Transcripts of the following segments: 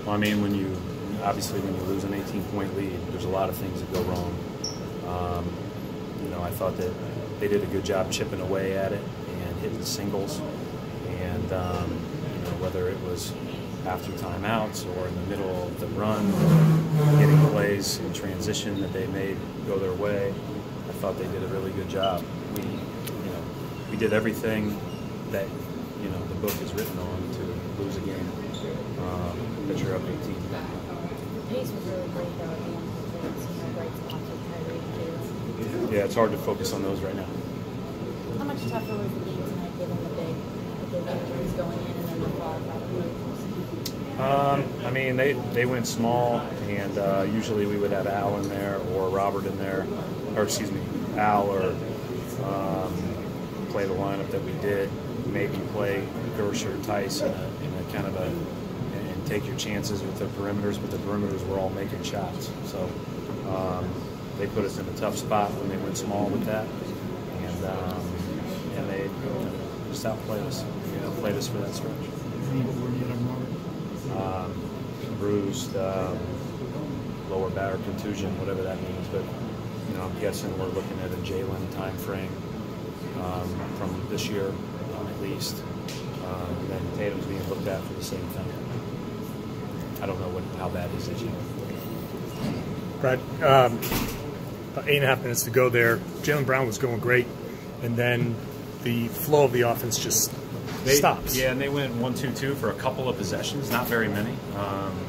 Well, I mean, obviously when you lose an 18-point lead, there's a lot of things that go wrong. I thought that they did a good job chipping away at it and hitting the singles. And whether it was after timeouts or in the middle of the run, getting plays in transition that they made go their way, I thought they did a really good job. We did everything that the book is written on to lose a game. But you're up 18. The pace was really great though. Bright spots with Kyrie and Jalen. Yeah, it's hard to focus on those right now. How much tougher was the game tonight, given the big injuries going in and then the fall out? I mean, they went small, and usually we would have Al in there or Robert in there, or excuse me, Al or play the lineup that we did. Maybe play Gersh or Tice in a kind of and take your chances with the perimeters, but the perimeters were all making shots. So they put us in a tough spot when they went small with that, and they just outplayed us. Played us for that stretch. Bruised, lower back contusion, whatever that means. But I'm guessing we're looking at a Jalen time frame from this year at least. And then Tatum's being looked at for the same thing. I don't know how bad his is yet. Brad, about 8.5 minutes to go there. Jaylen Brown was going great, and then the flow of the offense just stops. Yeah, and they went 1-2-2 for a couple of possessions, not very many.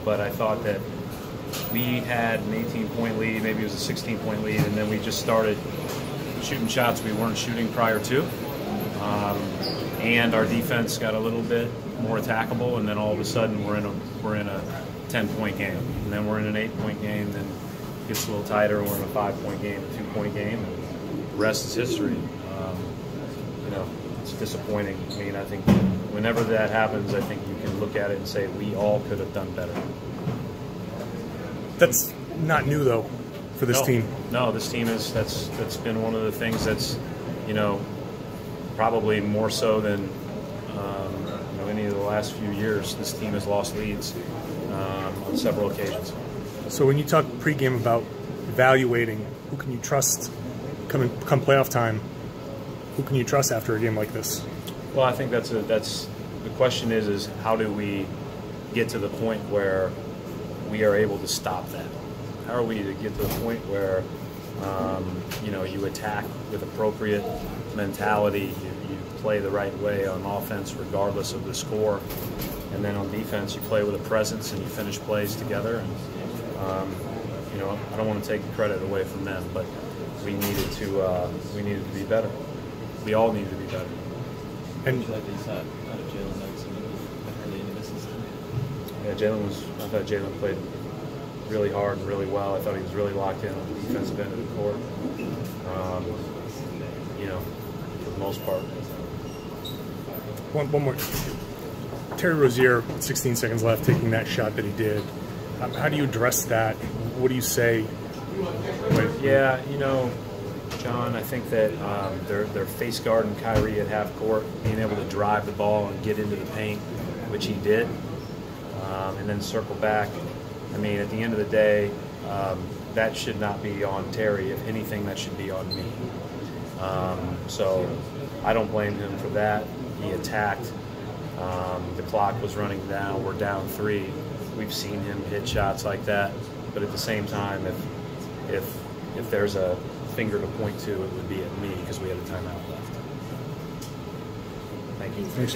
But I thought that we had an 18-point lead, maybe it was a 16-point lead, and then we just started shooting shots we weren't shooting prior to. And our defense got a little bit more attackable, and then all of a sudden we're in a 10-point game, and then we're in an 8-point game, then it gets a little tighter, and we're in a 5-point game, a 2-point game, and the rest is history. It's disappointing. I mean, I think whenever that happens, I think you can look at it and say we all could have done better. That's not new though for this team. No, this team that's been one of the things that's probably more so than any of the last few years. This team has lost leads on several occasions. So when you talk pregame about evaluating who can you trust come playoff time, who can you trust after a game like this? Well, I think that's the question is how do we get to the point where we are able to stop that? How are we to get to the point where you attack with appropriate mentality, you play the right way on offense regardless of the score, and then on defense you play with a presence and you finish plays together. And I don't want to take the credit away from them, but we needed to be better. We all needed to be better. And like they said, out of Jalen next, early in the business. Yeah, I thought Jalen played really hard and really well. I thought he was really locked in on the defensive end of the court. For the most part. One more. Terry Rozier, 16 seconds left, taking that shot that he did. How do you address that? What do you say? Yeah, John, I think that their face guard and Kyrie at half court, being able to drive the ball and get into the paint, which he did, and then circle back. I mean, at the end of the day, that should not be on Terry. If anything, that should be on me. So I don't blame him for that. He attacked. The clock was running down. We're down 3. We've seen him hit shots like that. But at the same time, if there's a finger to point to, it would be at me because we had a timeout left. Thank you. Thanks.